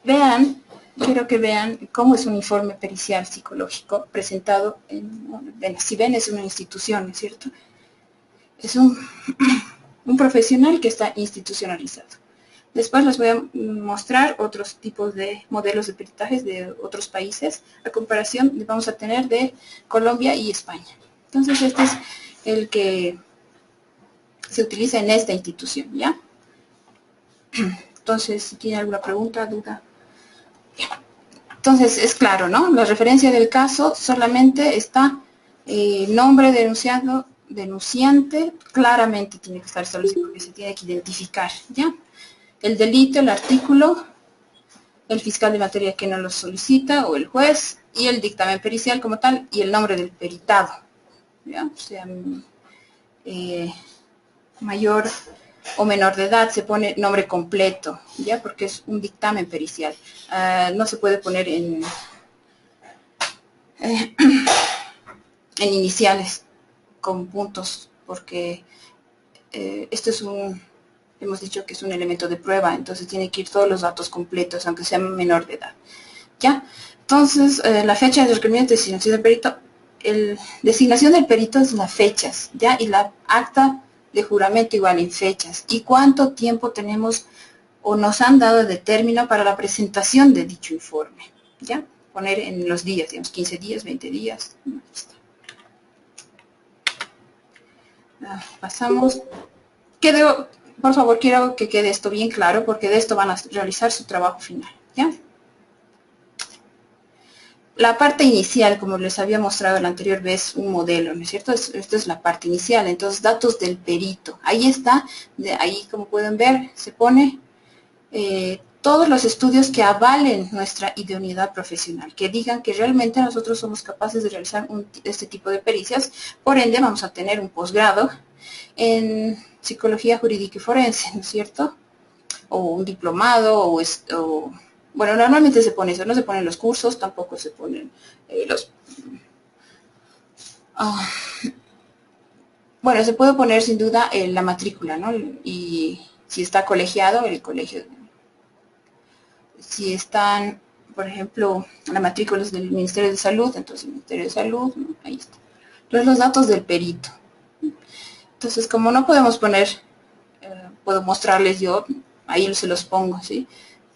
vean, quiero que vean cómo es un informe pericial psicológico presentado si ven, es una institución, ¿no es cierto? Es un profesional que está institucionalizado. Después les voy a mostrar otros tipos de modelos de peritajes de otros países, a comparación vamos a tener de Colombia y España. Entonces este es el que se utiliza en esta institución, ¿ya? Entonces, si tiene alguna pregunta, duda. Entonces, es claro, ¿no? La referencia del caso solamente está nombre denunciado, denunciante, claramente tiene que estar establecido porque se tiene que identificar, ¿ya? El delito, el artículo, el fiscal de materia que no lo solicita o el juez, y el dictamen pericial como tal, y el nombre del peritado, ¿ya? O sea, mayor o menor de edad, se pone nombre completo, ¿ya? Porque es un dictamen pericial. No se puede poner en iniciales con puntos, porque esto es hemos dicho que es un elemento de prueba, entonces tiene que ir todos los datos completos, aunque sea menor de edad, ¿ya? Entonces, la fecha de requerimiento de designación del perito, designación del perito es las fechas, ¿ya? Y la acta de juramento igual en fechas. ¿Y cuánto tiempo tenemos o nos han dado de término para la presentación de dicho informe? ¿Ya? Poner en los días, digamos, 15 días, 20 días. Pasamos. Por favor, quiero que quede esto bien claro, porque de esto van a realizar su trabajo final, ¿ya? La parte inicial, como les había mostrado la anterior vez, un modelo, ¿no es cierto? Esto es la parte inicial, entonces datos del perito. Ahí está, ahí como pueden ver, se pone todos los estudios que avalen nuestra idoneidad profesional, que digan que realmente nosotros somos capaces de realizar este tipo de pericias. Por ende, vamos a tener un posgrado en psicología jurídica y forense, ¿no es cierto? O un diplomado, bueno, normalmente se pone eso, no se ponen los cursos, tampoco se ponen los... bueno, se puede poner sin duda la matrícula, ¿no? Y si está colegiado, el colegio. Si están, por ejemplo, la matrícula es del Ministerio de Salud, entonces el Ministerio de Salud, ¿no? Ahí está. Entonces los datos del perito. Entonces, como no podemos poner, puedo mostrarles yo, ahí se los pongo, ¿sí?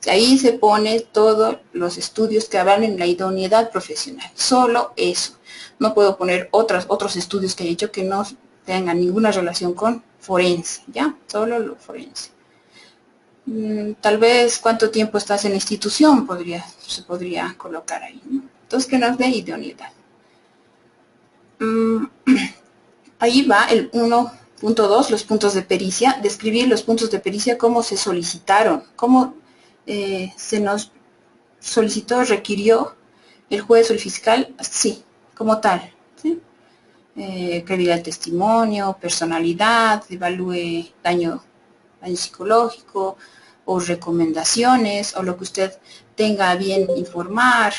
Ahí se pone todos los estudios que avalen la idoneidad profesional. Solo eso. No puedo poner otros estudios que he hecho que no tengan ninguna relación con forense, ¿ya? Solo lo forense. Tal vez cuánto tiempo estás en la institución se podría colocar ahí, ¿no? Entonces, que nos dé idoneidad. Ahí va el 1.2, los puntos de pericia. Describir los puntos de pericia, cómo se solicitaron, cómo se nos solicitó, requirió el juez o el fiscal, sí, como tal, ¿sí? Que diga el testimonio, personalidad, evalúe daño psicológico o recomendaciones o lo que usted tenga a bien informar.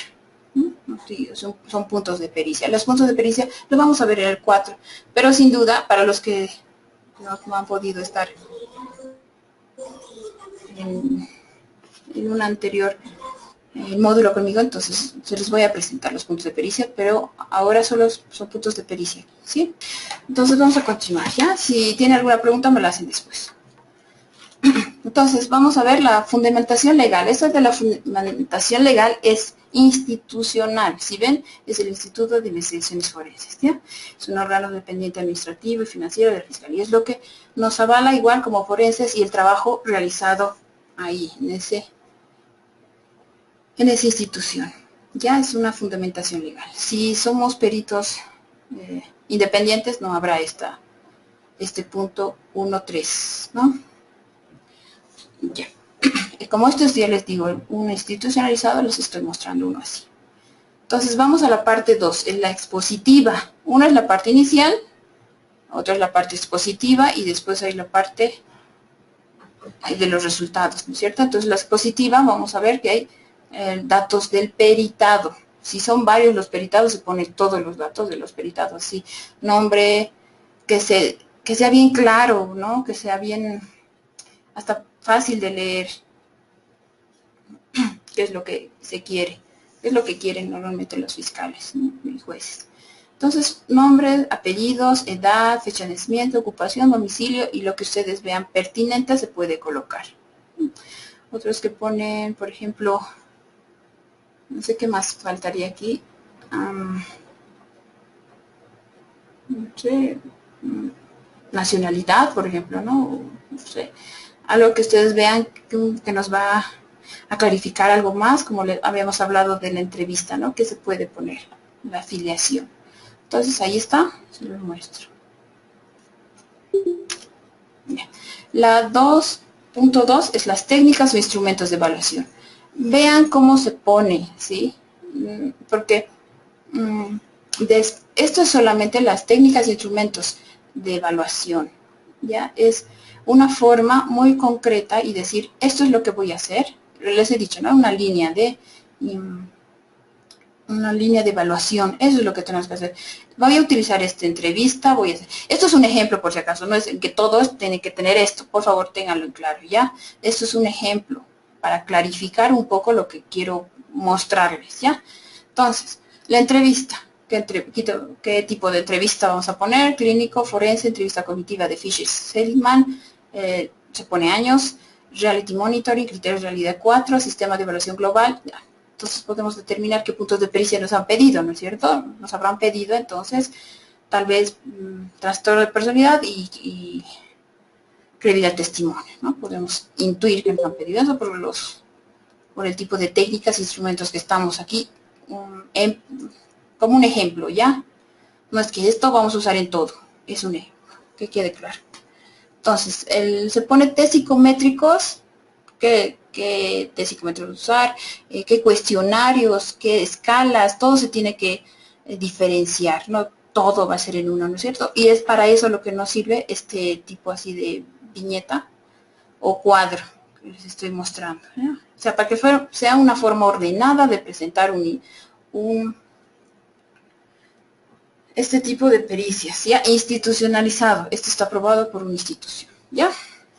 Sí, son puntos de pericia. Los puntos de pericia los vamos a ver en el 4, pero sin duda para los que no han podido estar en un anterior módulo conmigo, entonces se les voy a presentar los puntos de pericia, pero ahora solo son puntos de pericia, ¿sí? Entonces vamos a continuar, ¿ya? Si tiene alguna pregunta me la hacen después. Entonces, vamos a ver la fundamentación legal. Esto de la fundamentación legal es institucional. Si ven, es el Instituto de Investigaciones Forenses, ¿ya? Es un órgano dependiente administrativo y financiero de la Fiscalía. Es lo que nos avala igual como forenses y el trabajo realizado ahí, en esa institución. Ya es una fundamentación legal. Si somos peritos independientes, no habrá este punto 1.3, ¿no? Ya. Como estos días les digo, un institucionalizado, les estoy mostrando uno así. Entonces vamos a la parte 2, en la expositiva. Una es la parte inicial, otra es la parte expositiva y después hay la parte de los resultados, ¿no es cierto? Entonces la expositiva, vamos a ver que hay datos del peritado. Si son varios los peritados, se ponen todos los datos de los peritados, ¿sí? Nombre, que sea bien claro, ¿no? Que sea bien, hasta fácil de leer. qué es lo que se quiere, qué es lo que quieren normalmente los fiscales, ¿no? Y jueces. Entonces, nombres, apellidos, edad, fecha de nacimiento, ocupación, domicilio y lo que ustedes vean pertinente se puede colocar. Otros que ponen, por ejemplo, no sé qué más faltaría aquí. No sé, nacionalidad, por ejemplo, ¿no? No sé, algo que ustedes vean que nos va a clarificar algo más, como habíamos hablado de la entrevista, ¿no? Que se puede poner la afiliación. Entonces ahí está, se los muestro. Bien. La 2.2 es las técnicas o instrumentos de evaluación. Vean cómo se pone, ¿sí? Porque esto es solamente las técnicas e instrumentos de evaluación, ¿ya? Es una forma muy concreta y decir, esto es lo que voy a hacer. Les he dicho, ¿no? Una línea de evaluación, eso es lo que tenemos que hacer. Voy a utilizar esta entrevista, voy a hacer. Esto es un ejemplo, por si acaso, no es que todos tienen que tener esto, por favor, ténganlo en claro, ¿ya? Esto es un ejemplo para clarificar un poco lo que quiero mostrarles, ¿ya? Entonces, la entrevista. ¿Qué tipo de entrevista vamos a poner? Clínico, forense, entrevista cognitiva de Fisher-Seligman, se pone años, reality monitoring, criterios de realidad 4, sistema de evaluación global, ya. Entonces podemos determinar qué puntos de pericia nos han pedido, ¿no es cierto? Nos habrán pedido, entonces, tal vez trastorno de personalidad y credibilidad testimonio, ¿no? Podemos intuir que nos han pedido eso por el tipo de técnicas e instrumentos que estamos aquí, como un ejemplo, ¿ya? No es que esto vamos a usar en todo, es un ejemplo, que quede claro. Entonces, se pone test psicométricos, qué test psicométricos usar, qué cuestionarios, qué escalas, todo se tiene que diferenciar, no todo va a ser en uno, ¿no es cierto? Y es para eso lo que nos sirve este tipo así de viñeta o cuadro que les estoy mostrando, ¿no? O sea, para que sea una forma ordenada de presentar este tipo de pericias, ¿ya? Institucionalizado. Esto está aprobado por una institución, ¿ya?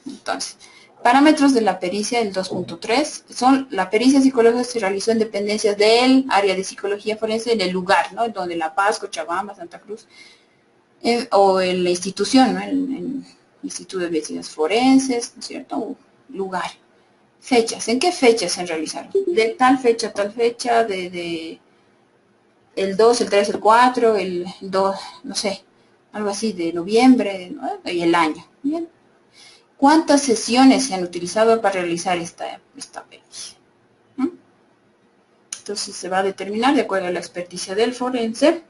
Entonces, parámetros de la pericia del 2.3 son la pericia psicológica se realizó en dependencias del área de psicología forense en el lugar, ¿no? Donde La Paz, Cochabamba, Santa Cruz, o en la institución, ¿no? En Instituto de Medicinas Forenses, ¿no es cierto? O lugar. Fechas. ¿En qué fechas se realizaron? De tal fecha a tal fecha, el 2, el 3, el 4, el 2, no sé, algo así, de noviembre, ¿no? Y el año. Bien. ¿Cuántas sesiones se han utilizado para realizar esta pericia? Entonces se va a determinar, de acuerdo a la experticia del forense,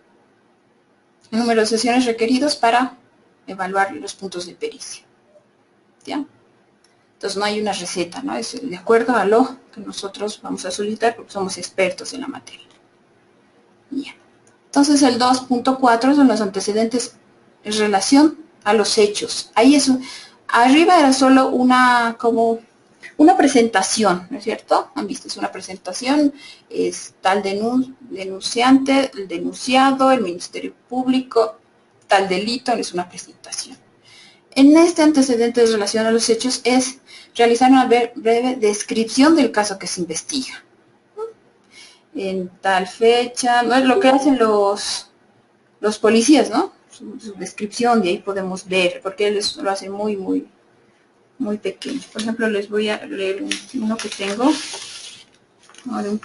el número de sesiones requeridos para evaluar los puntos de pericia. ¿Ya? Entonces no hay una receta, ¿no? Es de acuerdo a lo que nosotros vamos a solicitar porque somos expertos en la materia. Bien. Entonces el 2.4 son los antecedentes en relación a los hechos. Ahí arriba era solo una presentación, ¿no es cierto? ¿Han visto? Es una presentación, está el denunciante, el denunciado, el Ministerio Público, tal delito, es una presentación. En este antecedente en relación a los hechos es realizar una breve descripción del caso que se investiga. En tal fecha, no es lo que hacen los policías, ¿no? Su descripción, de ahí podemos ver, porque ellos lo hacen muy, muy, muy pequeño. Por ejemplo, les voy a leer uno que tengo, ¿no? de un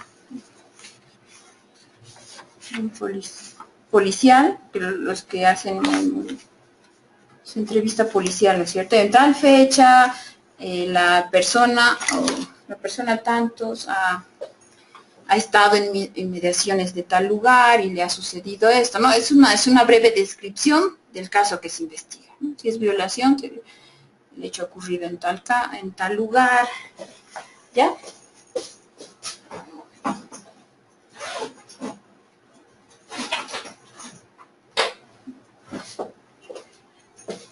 policial, pero los que hacen su entrevista policial, ¿no es cierto? En tal fecha, la persona tantos ha estado en inmediaciones de tal lugar y le ha sucedido esto, ¿no? Es una breve descripción del caso que se investiga, ¿no? Si es violación, el hecho ocurrido en tal lugar, ¿ya?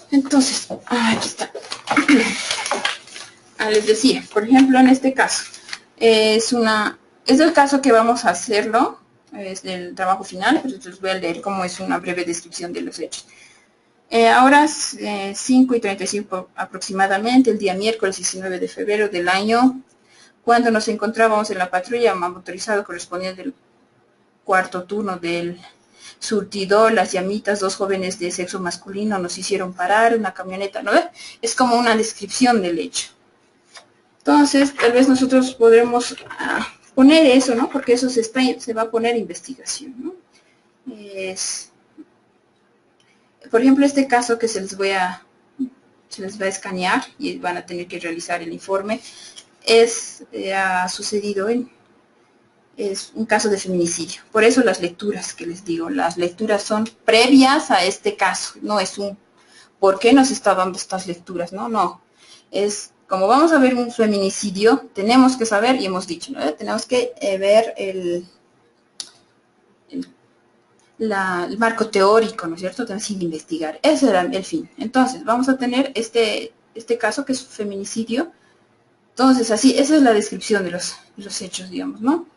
Entonces, aquí está. Les decía, por ejemplo, en este caso, es el caso que vamos a hacerlo, es del trabajo final, pero les voy a leer cómo es una breve descripción de los hechos. Ahora 5:35 aproximadamente, el día miércoles 19 de febrero del año cuando nos encontrábamos en la patrulla motorizado correspondiente al cuarto turno del surtidor, las llamitas, 2 jóvenes de sexo masculino nos hicieron parar, una camioneta, ¿no ve? Es como una descripción del hecho. Entonces, tal vez nosotros podremos poner eso, ¿no? Porque eso se va a poner investigación, ¿no? Por ejemplo, este caso que se les va a escanear y van a tener que realizar el informe, ha sucedido es un caso de feminicidio. Por eso las lecturas que les digo, las lecturas son previas a este caso, no es un ¿por qué nos está dando estas lecturas? No, es como vamos a ver un feminicidio, tenemos que saber, y hemos dicho, ¿no? Tenemos que ver el marco teórico, ¿no es cierto? Tenemos que investigar. Ese era el fin. Entonces, vamos a tener este caso que es feminicidio. Entonces, así, esa es la descripción de los hechos, digamos, ¿no?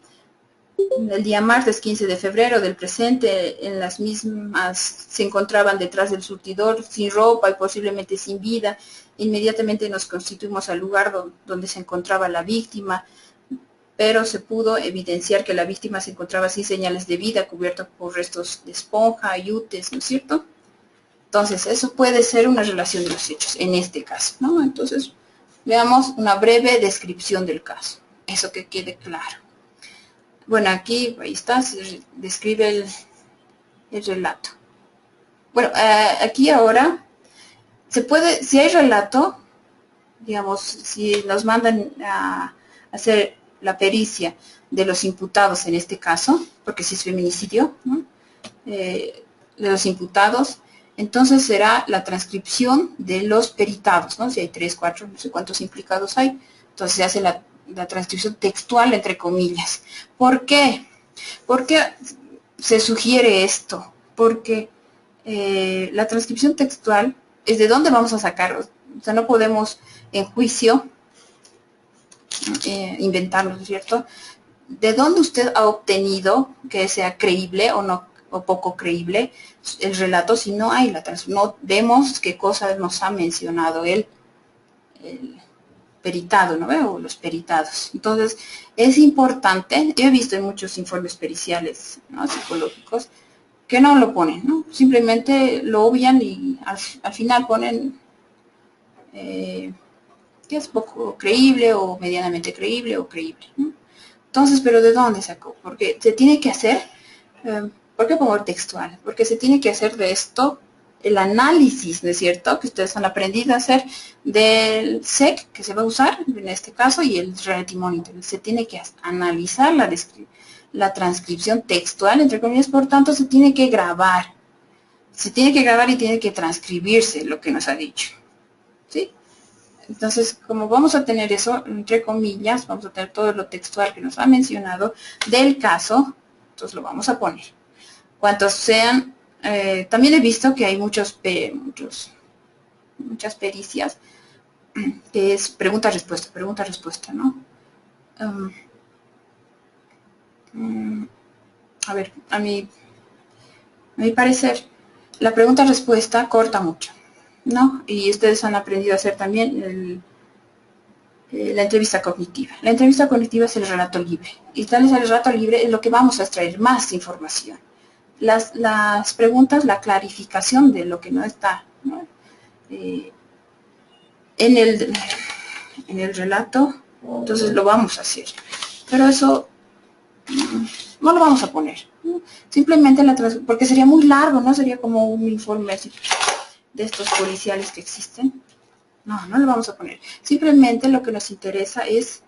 El día martes 15 de febrero del presente, en las mismas se encontraban detrás del surtidor sin ropa y posiblemente sin vida. Inmediatamente nos constituimos al lugar donde se encontraba la víctima, pero se pudo evidenciar que la víctima se encontraba sin señales de vida, cubierta por restos de esponja, yutes, ¿no es cierto? Entonces, eso puede ser una relación de los hechos, en este caso, ¿no? Entonces, veamos una breve descripción del caso, eso que quede claro. Bueno, aquí, ahí está, se describe el relato. Bueno, aquí ahora, si hay relato, digamos, si nos mandan a hacer la pericia de los imputados en este caso, porque si es feminicidio, ¿no? De los imputados, entonces será la transcripción de los peritados, ¿no? Si hay 3, 4, no sé cuántos implicados hay, entonces se hace la transcripción textual, entre comillas. ¿Por qué? ¿Por qué se sugiere esto? Porque la transcripción textual es de dónde vamos a sacar, o sea, no podemos en juicio inventarnos, ¿cierto? ¿De dónde usted ha obtenido que sea creíble o no, o poco creíble el relato si no hay la transcripción? No vemos qué cosas nos ha mencionado el peritado, ¿no? O los peritados. Entonces, es importante, yo he visto en muchos informes periciales, ¿no? Psicológicos, que no lo ponen, ¿no? Simplemente lo obvian y al final ponen que es poco creíble o medianamente creíble o creíble, ¿no? Entonces, ¿pero de dónde sacó? Porque se tiene que hacer, ¿por qué pongo textual? Porque se tiene que hacer de esto el análisis, ¿no es cierto? Que ustedes han aprendido a hacer del SEC, que se va a usar en este caso, y el Reality Monitor. Se tiene que analizar la transcripción textual, entre comillas, por tanto, se tiene que grabar. Se tiene que grabar y tiene que transcribirse lo que nos ha dicho, ¿sí? Entonces, como vamos a tener eso, entre comillas, vamos a tener todo lo textual que nos ha mencionado del caso, entonces lo vamos a poner. Cuantos sean, también he visto que hay muchas pericias, que es pregunta-respuesta, ¿no? A ver, a mi parecer, la pregunta-respuesta corta mucho, ¿no? Y ustedes han aprendido a hacer también la entrevista cognitiva. La entrevista cognitiva es el relato libre. Y tal es el relato libre es lo que vamos a extraer más información. Las preguntas, la clarificación de lo que no está, ¿no? En el relato, entonces lo vamos a hacer. Pero eso no lo vamos a poner, ¿no? Simplemente porque sería muy largo, ¿no? Sería como un informe así de estos policiales que existen. No lo vamos a poner. Simplemente lo que nos interesa es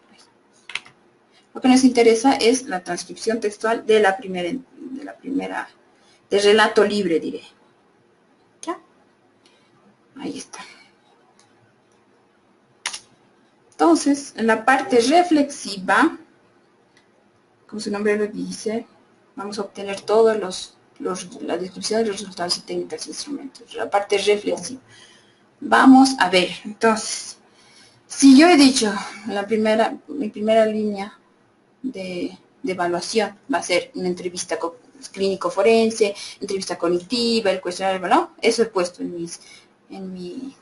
la transcripción textual de la primera, del relato libre, diré. ¿Ya? Ahí está. Entonces, en la parte reflexiva, como su nombre lo dice, vamos a obtener todos la descripción de los resultados y técnicas de instrumentos. La parte reflexiva. Vamos a ver, entonces, si yo he dicho mi primera línea de evaluación va a ser una entrevista clínico forense, entrevista cognitiva, el cuestionario, ¿no? Eso he puesto en mi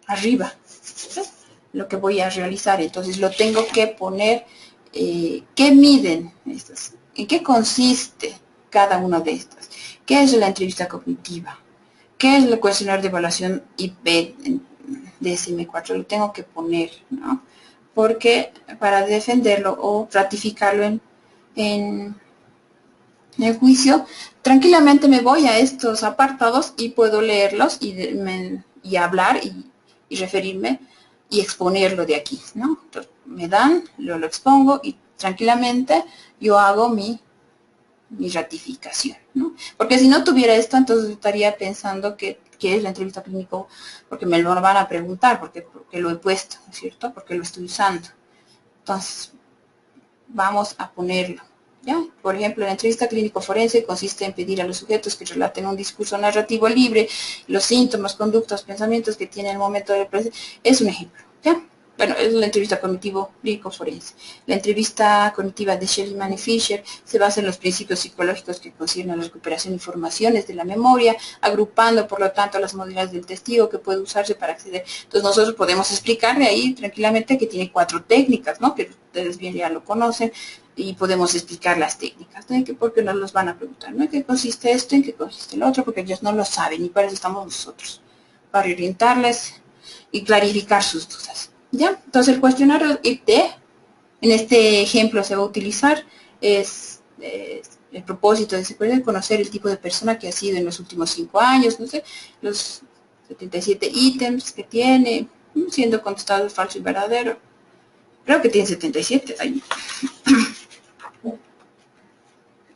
arriba. ¿Sí? lo que voy a realizar. Entonces lo tengo que poner, ¿qué miden estas? ¿En qué consiste cada una de estas? ¿Qué es la entrevista cognitiva? ¿Qué es el cuestionario de evaluación IP de SM4? Lo tengo que poner, ¿no? Porque para defenderlo o ratificarlo en el juicio, tranquilamente me voy a estos apartados y puedo leerlos y hablar y referirme y exponerlo de aquí, ¿no? Entonces, me dan, lo expongo y tranquilamente yo hago mi ratificación, ¿no? Porque si no tuviera esto, entonces estaría pensando que es la entrevista clínico, porque me lo van a preguntar, porque lo he puesto, ¿no es cierto? Porque lo estoy usando. Entonces, vamos a ponerlo, ¿ya? Por ejemplo, la entrevista clínico-forense consiste en pedir a los sujetos que relaten un discurso narrativo libre, los síntomas, conductas, pensamientos que tienen el momento de presente. Es un ejemplo, ¿ya? Bueno, es la entrevista cognitivo-clínico-forense. La entrevista cognitiva de Shelleyman y Fisher se basa en los principios psicológicos que conciernen a la recuperación de informaciones de la memoria, agrupando, por lo tanto, las modalidades del testigo que puede usarse para acceder. Entonces, nosotros podemos explicarle ahí tranquilamente que tiene 4 técnicas, ¿no? Que ustedes bien ya lo conocen, y podemos explicar las técnicas, ¿no? Porque nos los van a preguntar, ¿no? ¿En qué consiste esto? ¿En qué consiste el otro? Porque ellos no lo saben y para eso estamos nosotros, para orientarles y clarificar sus dudas. ¿Ya? Entonces el cuestionario IP, en este ejemplo se va a utilizar, es el propósito de seguridad, conocer el tipo de persona que ha sido en los últimos 5 años, no sé, los 77 ítems que tiene, siendo contestado falso y verdadero. Creo que tiene 77 ahí.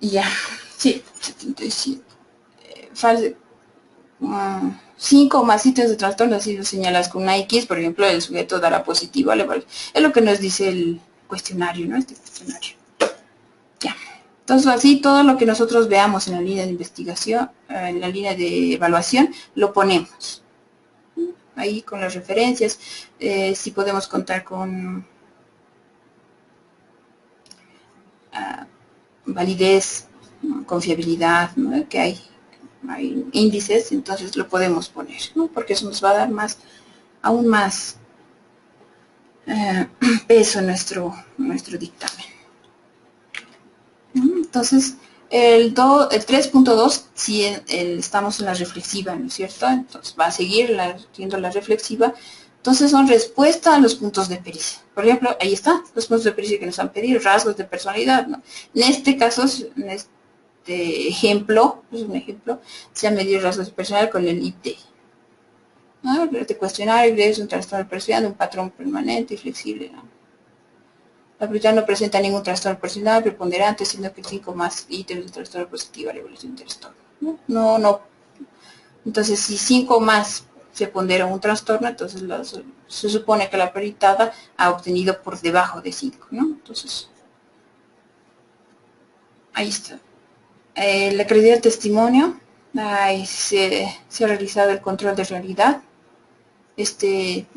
Ya, sí, 77. Falso. 5 o más ítems de trastorno han sido señalados con una X, por ejemplo, el sujeto dará positivo, es lo que nos dice el cuestionario, ¿no? Este cuestionario. Ya. Entonces, así todo lo que nosotros veamos en la línea de investigación, en la línea de evaluación, lo ponemos. Ahí con las referencias, si podemos contar con validez, confiabilidad, ¿no? Que hay índices, entonces lo podemos poner, ¿no? Porque eso nos va a dar aún más peso en nuestro dictamen. Entonces, el 3.2, si estamos en la reflexiva, ¿no es cierto? Entonces va a seguir siendo la reflexiva. Entonces son respuesta a los puntos de pericia. Por ejemplo, ahí están los puntos de pericia que nos han pedido, rasgos de personalidad, ¿no? En este caso, en este ejemplo, es un ejemplo, se han medido rasgos de personalidad con el IT. ¿No? Este cuestionario es un trastorno de personalidad, un patrón permanente y flexible, ¿no? La personalidad no presenta ningún trastorno personal preponderante, sino que 5 más ítems de trastorno positivo a la evolución de trastorno. No. Entonces, si 5 más se pondera un trastorno, entonces se supone que la peritada ha obtenido por debajo de 5, ¿no? Entonces, ahí está. La calidad del testimonio, ahí se ha realizado el control de realidad. Este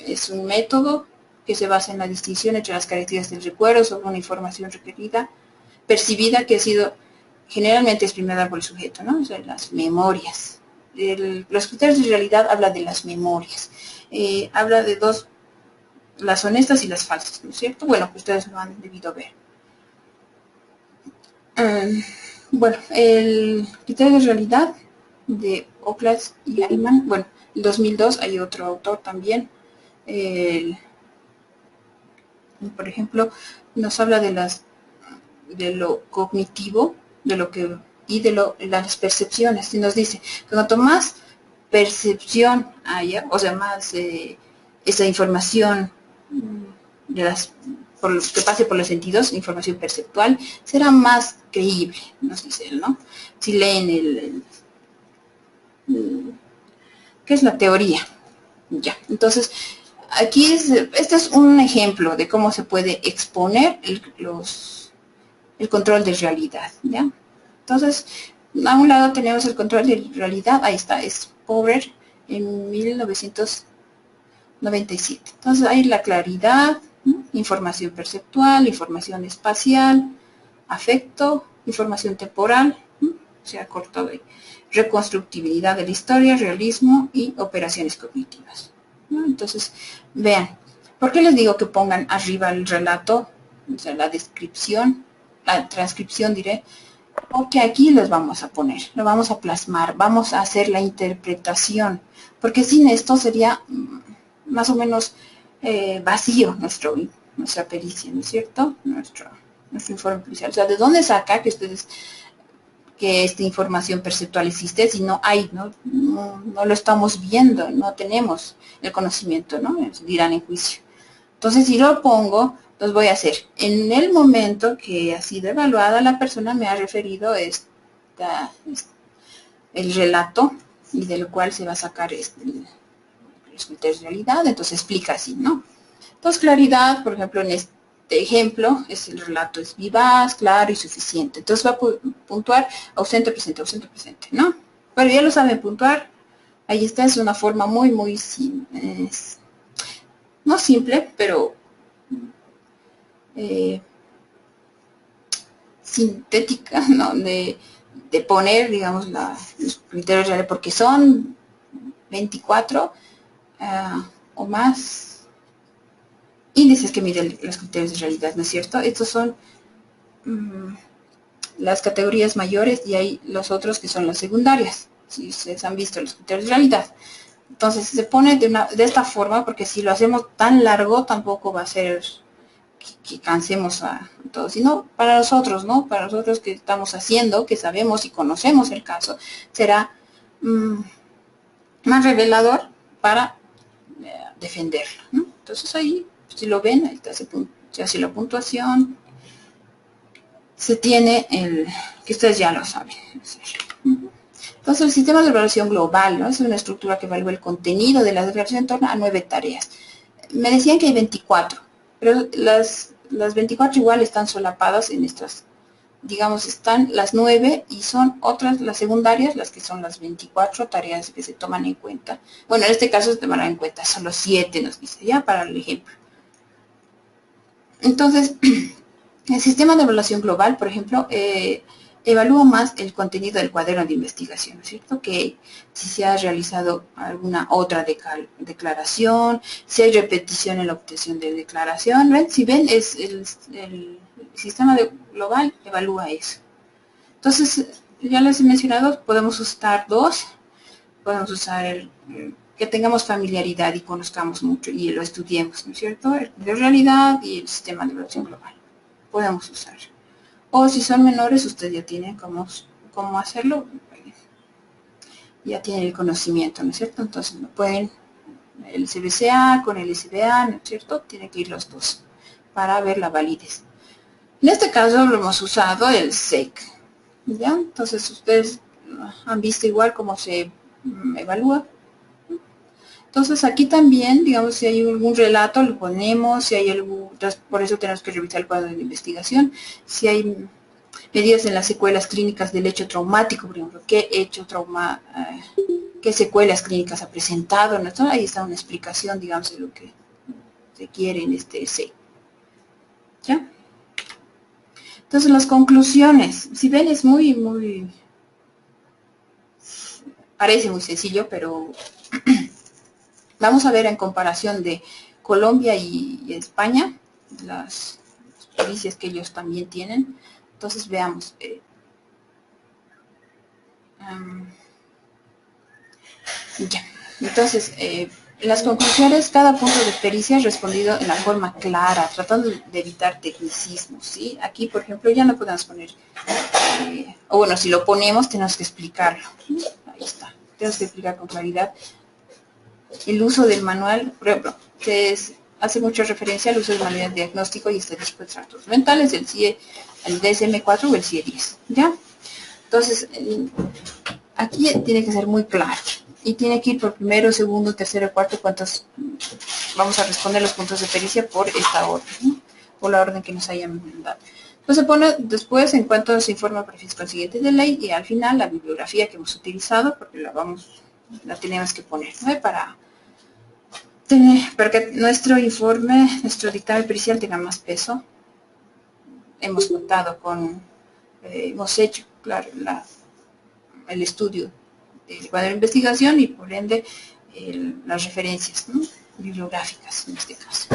es un método que se basa en la distinción entre las características del recuerdo sobre una información requerida, percibida, que ha sido generalmente exprimida por el sujeto, ¿no? O sea, las memorias. Los criterios de realidad habla de las memorias. Habla de dos, las honestas y las falsas, ¿no es cierto? Bueno, ustedes lo han debido ver. Bueno, el criterio de realidad de Oklas y Ayman, bueno, en 2002 hay otro autor también, por ejemplo, nos habla de lo cognitivo, y de las percepciones, y nos dice que cuanto más percepción haya, o sea, más esa información por lo que pase por los sentidos, información perceptual, será más creíble, nos dice él, ¿no? Si leen ¿qué es la teoría? Ya, entonces, aquí este es un ejemplo de cómo se puede exponer el control de realidad, ¿ya? Entonces, a un lado tenemos el control de realidad, ahí está, es Power en 1997. Entonces, hay la claridad, ¿no? Información perceptual, información espacial, afecto, información temporal, ¿no? Se ha cortado ahí, reconstructibilidad de la historia, realismo y operaciones cognitivas, ¿no? Entonces, vean, ¿Por qué les digo que pongan arriba el relato, o sea, la descripción, la transcripción diré? Porque aquí los vamos a poner, lo vamos a plasmar, vamos a hacer la interpretación, porque sin esto sería más o menos vacío nuestra pericia, ¿no es cierto? Nuestro informe pericial. O sea, ¿de dónde saca que esta información perceptual existe si no hay, no lo estamos viendo, no tenemos el conocimiento, ¿no? Dirán en juicio. Entonces, si lo pongo, los voy a hacer. En el momento que ha sido evaluada, la persona me ha referido el relato y del cual se va a sacar los criterios de realidad, entonces explica así, ¿no? Entonces, claridad, por ejemplo, en este ejemplo, el relato es vivaz, claro y suficiente. Entonces va a puntuar ausente, presente, ¿no? Pero ya lo saben puntuar. Ahí está, es una forma muy, muy simple. No simple, pero sintética, ¿no? De poner, digamos, los criterios reales, porque son 24 o más índices que miden los criterios de realidad, ¿no es cierto? Estos son las categorías mayores y hay los otros que son las secundarias, si ustedes han visto los criterios de realidad. Entonces se pone de esta forma, porque si lo hacemos tan largo tampoco va a ser que cansemos a todos, sino para nosotros, ¿no? Para nosotros que estamos haciendo, que sabemos y conocemos el caso, será más revelador para defenderlo, ¿no? Entonces ahí, si lo ven, ahí está, se hace la puntuación, se tiene que ustedes ya lo saben. Entonces el sistema de evaluación global, ¿no? Es una estructura que evalúa el contenido de la declaración en torno a 9 tareas. Me decían que hay 24, pero las 24 igual están solapadas en estas, digamos, están las 9 y son otras, las secundarias, las que son las 24 tareas que se toman en cuenta. Bueno, en este caso se tomarán en cuenta, son los 7, nos dice, ya para el ejemplo. Entonces, el sistema de evaluación global, por ejemplo, evalúa más el contenido del cuaderno de investigación, ¿no es cierto? Que si se ha realizado alguna otra declaración, si hay repetición en la obtención de declaración, ¿ven? Si ven, es el sistema global evalúa eso. Entonces, ya les he mencionado, podemos usar dos, podemos usar que tengamos familiaridad y conozcamos mucho y lo estudiemos, ¿no es cierto? El de realidad y el sistema de evaluación global. Podemos usar. O si son menores, ustedes ya tienen cómo hacerlo, ya tienen el conocimiento, ¿no es cierto? Entonces no pueden el CBCA con el SBA, ¿no es cierto? Tienen que ir los dos para ver la validez. En este caso lo hemos usado el SEC, ¿ya? Entonces ustedes han visto igual cómo se evalúa. Entonces aquí también, digamos, si hay algún relato, lo ponemos, si hay algún, por eso tenemos que revisar el cuadro de investigación, si hay medidas en las secuelas clínicas del hecho traumático, por ejemplo, qué secuelas clínicas ha presentado, ¿no? Ahí está una explicación, digamos, de lo que se quiere en este essay. ¿Ya? Entonces las conclusiones, si ven es parece muy sencillo, pero vamos a ver en comparación de Colombia y España, las pericias que ellos también tienen. Entonces veamos. Ya. Entonces, en las conclusiones, cada punto de pericia es respondido en la forma clara, tratando de evitar tecnicismos, ¿sí? Aquí, por ejemplo, ya no podemos poner, o bueno, si lo ponemos, tenemos que explicarlo. Ahí está. Tenemos que explicar con claridad el uso del manual, por ejemplo, que hace mucha referencia al uso del manual de diagnóstico y estadístico de trastornos mentales, el CIE, el DSM-4 o el CIE-10, ¿ya? Entonces, aquí tiene que ser muy claro. Y tiene que ir por primero, segundo, tercero, cuarto, cuántos vamos a responder los puntos de pericia por esta orden, ¿no? Por la orden que nos hayan dado. Entonces se pone después en cuanto se informa prefijo consiguiente de ley y al final la bibliografía que hemos utilizado, porque la tenemos que poner, ¿no? Para que nuestro informe, nuestro dictamen pericial tenga más peso. Hemos contado con, hemos hecho, claro, el estudio del cuadro de investigación y por ende las referencias, ¿no? Bibliográficas en este caso.